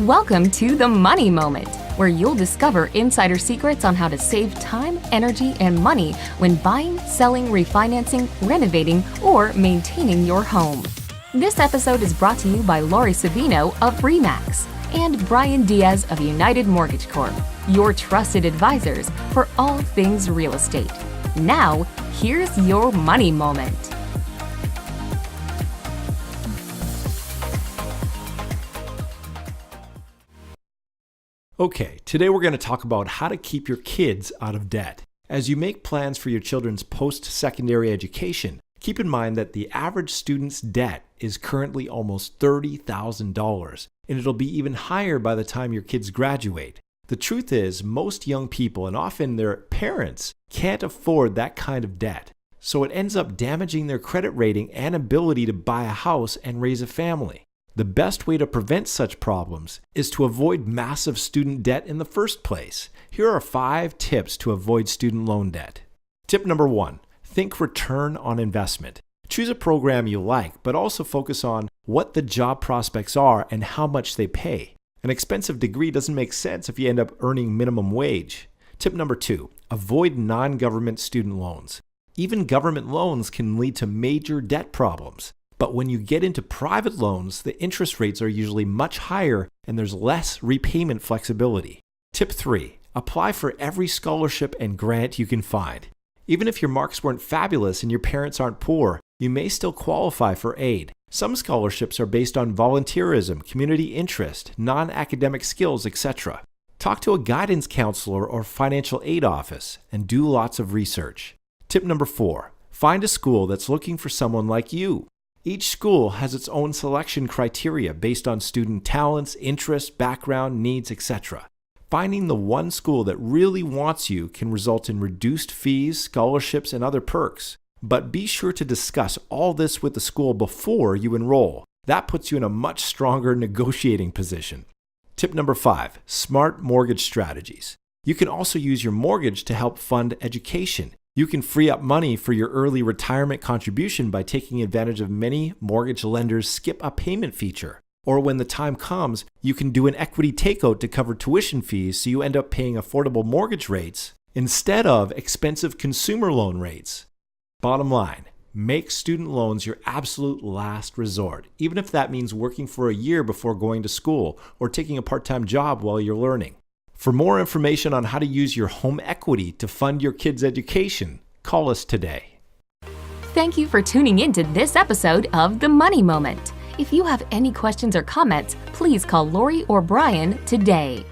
Welcome to The Money Moment, where you'll discover insider secrets on how to save time, energy, and money when buying, selling, refinancing, renovating, or maintaining your home. This episode is brought to you by Laurie Savino of RE/MAX and Brian Diaz of United Mortgage Corp, your trusted advisors for all things real estate. Now, here's your Money Moment. Okay, today we're going to talk about how to keep your kids out of debt. As you make plans for your children's post-secondary education, keep in mind that the average student's debt is currently almost $30,000, and it'll be even higher by the time your kids graduate. The truth is, most young people, and often their parents, can't afford that kind of debt, so it ends up damaging their credit rating and ability to buy a house and raise a family. The best way to prevent such problems is to avoid massive student debt in the first place. Here are 5 tips to avoid student loan debt. Tip number 1, think return on investment. Choose a program you like, but also focus on what the job prospects are and how much they pay. An expensive degree doesn't make sense if you end up earning minimum wage. Tip number 2, avoid non-government student loans. Even government loans can lead to major debt problems. But when you get into private loans, the interest rates are usually much higher and there's less repayment flexibility. Tip 3, apply for every scholarship and grant you can find. Even if your marks weren't fabulous and your parents aren't poor, you may still qualify for aid. Some scholarships are based on volunteerism, community interest, non-academic skills, etc. Talk to a guidance counselor or financial aid office and do lots of research. Tip number 4, find a school that's looking for someone like you. Each school has its own selection criteria based on student talents, interests, background, needs, etc. Finding the one school that really wants you can result in reduced fees, scholarships, and other perks. But be sure to discuss all this with the school before you enroll. That puts you in a much stronger negotiating position. Tip number 5, smart mortgage strategies. You can also use your mortgage to help fund education. You can free up money for your early retirement contribution by taking advantage of many mortgage lenders' skip a payment feature. Or when the time comes, you can do an equity takeout to cover tuition fees so you end up paying affordable mortgage rates instead of expensive consumer loan rates. Bottom line, make student loans your absolute last resort, even if that means working for a year before going to school or taking a part-time job while you're learning. For more information on how to use your home equity to fund your kids' education, call us today. Thank you for tuning in to this episode of The Money Moment. If you have any questions or comments, please call Laurie or Brian today.